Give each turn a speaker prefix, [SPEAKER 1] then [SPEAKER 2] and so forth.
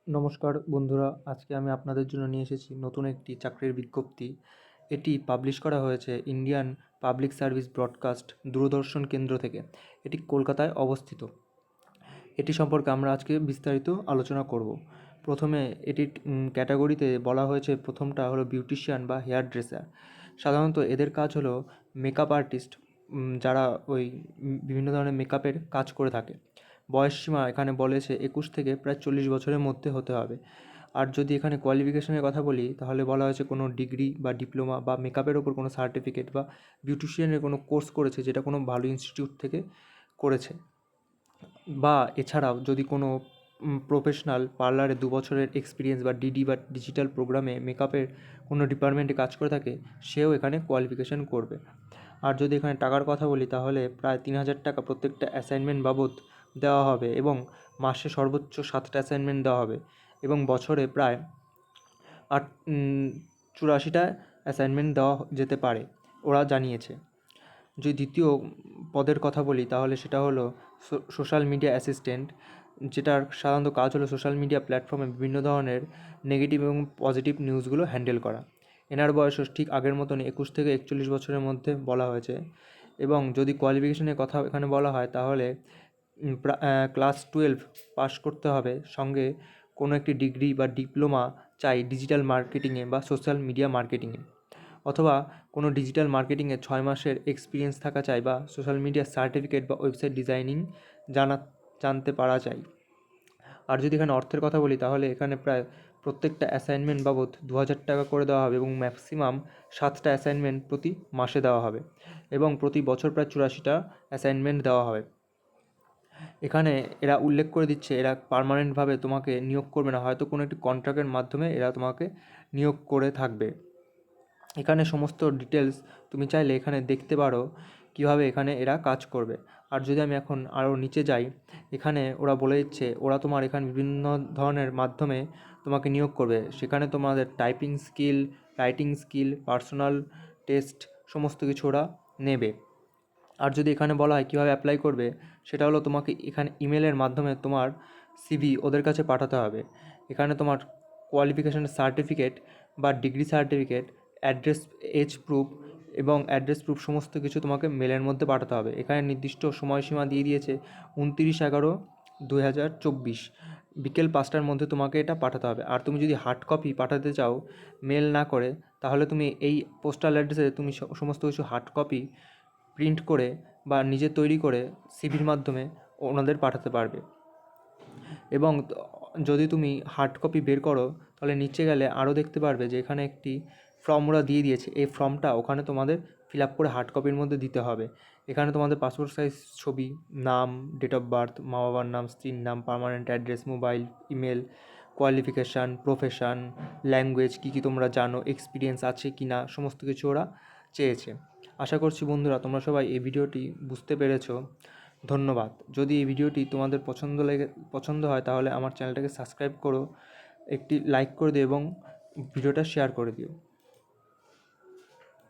[SPEAKER 1] নমস্কার বন্ধুরা, আজকে আমি আপনাদের জন্য নিয়ে এসেছি নতুন একটি চাকরির বিজ্ঞপ্তি। এটি পাবলিশ করা হয়েছে ইন্ডিয়ান পাবলিক সার্ভিস ব্রডকাস্ট দূরদর্শন কেন্দ্র থেকে। এটি কলকাতায় অবস্থিত। এটি সম্পর্কে আমরা আজকে বিস্তারিত আলোচনা করব। প্রথমে এটির ক্যাটাগরিতে বলা হয়েছে, প্রথমটা হলো বিউটিশিয়ান বা হেয়ার ড্রেসার। সাধারণত এদের কাজ হলো মেকআপ আর্টিস্ট, যারা বিভিন্ন ধরনের মেকআপের কাজ করে থাকে। বয়সসীমা এখানে বলেছে 21 থেকে প্রায় 40 বছরের মধ্যে হতে হবে। আর যদি এখানে কোয়ালিফিকেশনের কথা বলি, তাহলে বলা হয়েছে কোনো ডিগ্রি বা ডিপ্লোমা বা মেকআপের ওপর কোনো সার্টিফিকেট বা বিউটিশিয়ানের কোনো কোর্স করেছে, যেটা কোনো ভালো ইনস্টিটিউট থেকে করেছে। বা এছাড়াও যদি কোনো প্রফেশনাল পার্লারে 2 বছরের এক্সপিরিয়েন্স বা ডিডি বা ডিজিটাল প্রোগ্রামে মেকআপের কোনো ডিপার্টমেন্টে কাজ করে থাকে, সেও এখানে কোয়ালিফিকেশন করবে। আর যদি এখানে টাকার কথা বলি, তাহলে প্রায় 3,000 টাকা প্রত্যেকটা অ্যাসাইনমেন্ট বাবদ দেওয়া হবে এবং মাসে সর্বোচ্চ 7টা অ্যাসাইনমেন্ট দেওয়া হবে এবং বছরে প্রায় 84টা অ্যাসাইনমেন্ট দেওয়া যেতে পারে, ওরা জানিয়েছে। যদি দ্বিতীয় পদের কথা বলি, তাহলে সেটা হলো সোশ্যাল মিডিয়া অ্যাসিস্ট্যান্ট, যেটার সাধারণত কাজ হলো সোশ্যাল মিডিয়া প্ল্যাটফর্মে বিভিন্ন ধরনের নেগেটিভ এবং পজিটিভ নিউজগুলো হ্যান্ডেল করা। এনার বয়সও ঠিক আগের মতনই 21 থেকে 41 বছরের মধ্যে বলা হয়েছে। এবং যদি কোয়ালিফিকেশনের কথা এখানে বলা হয়, তাহলে ক্লাস 12 পাস করতে হবে, সঙ্গে কোনো একটি ডিগ্রি বা ডিপ্লোমা চাই ডিজিটাল মার্কেটিংয়ে বা সোশ্যাল মিডিয়া মার্কেটিংয়ে, অথবা কোনো ডিজিটাল মার্কেটিংয়ে 6 মাসের এক্সপিরিয়েন্স থাকা চাই, বা সোশ্যাল মিডিয়া সার্টিফিকেট বা ওয়েবসাইট ডিজাইনিং জানতে পারা চাই। আর যদি এখানে অর্থের কথা বলি, তাহলে এখানে প্রায় প্রত্যেকটা অ্যাসাইনমেন্ট বাবদ 2,000 টাকা করে দেওয়া হবে এবং ম্যাক্সিমাম 7টা অ্যাসাইনমেন্ট প্রতি মাসে দেওয়া হবে এবং প্রতি বছর প্রায় 84টা অ্যাসাইনমেন্ট দেওয়া হবে। এখানে এরা উল্লেখ করে দিচ্ছে, এরা পার্মানেন্টভাবে তোমাকে নিয়োগ করবে না, হয়তো কোনো একটি কন্ট্রাক্টের মাধ্যমে এরা তোমাকে নিয়োগ করে থাকবে। এখানে সমস্ত ডিটেলস তুমি চাইলে এখানে দেখতে পারো কীভাবে এখানে এরা কাজ করবে। আর যদি আমি এখন আরও নিচে যাই, এখানে ওরা বলে দিচ্ছে ওরা তোমার এখানে বিভিন্ন ধরনের মাধ্যমে তোমাকে নিয়োগ করবে। সেখানে তোমাদের typing skill, writing skill, personal test, সমস্ত কিছু ওরা নেবে। আর যদি এখানে বলা হয় কীভাবে অ্যাপ্লাই করবে, সেটা হলো তোমাকে এখানে ইমেলের মাধ্যমে তোমার সিভি ওদের কাছে পাঠাতে হবে। এখানে তোমার কোয়ালিফিকেশনের সার্টিফিকেট বা degree certificate, address, age proof এবং অ্যাড্রেস প্রুফ সমস্ত কিছু তোমাকে মেলের মধ্যে পাঠাতে হবে। এখানে নির্দিষ্ট সময়সীমা দিয়ে দিয়েছে 29/11/2024 বিকেল 5টার মধ্যে তোমাকে এটা পাঠাতে হবে। আর তুমি যদি হার্ড কপি পাঠাতে চাও মেল না করে, তাহলে তুমি এই পোস্টাল অ্যাড্রেসে তুমি সমস্ত কিছু হার্ড কপি প্রিন্ট করে বা নিজে তৈরি করে সিভির মাধ্যমে ওনাদের পাঠাতে পারবে। এবং যদি তুমি হার্ড কপি বের করো, তাহলে নিচে গেলে আরও দেখতে পারবে যে এখানে একটি ফর্ম ওরা দিয়ে দিয়েছে। এই ফর্মটা ওখানে তোমাদের ফিল আপ করে হার্ড কপির মধ্যে দিতে হবে। এখানে তোমাদের পাসপোর্ট সাইজ ছবি, নাম, ডেট অফ বার্থ, মা বাবার নাম, স্ত্রীর নাম, permanent address, mobile, email, qualification, profession, language কী কী তোমরা জানো, এক্সপিরিয়েন্স আছে কি না, সমস্ত কিছু ওরা চেয়েছে। আশা করছি বন্ধুরা তোমরা সবাই এই ভিডিওটি বুঝতে পেরেছো। ধন্যবাদ। যদি এই ভিডিওটি তোমাদের পছন্দ হয়, তাহলে আমার চ্যানেলটাকে সাবস্ক্রাইব করো, একটি লাইক করে দিও এবং ভিডিওটা শেয়ার করে দিও।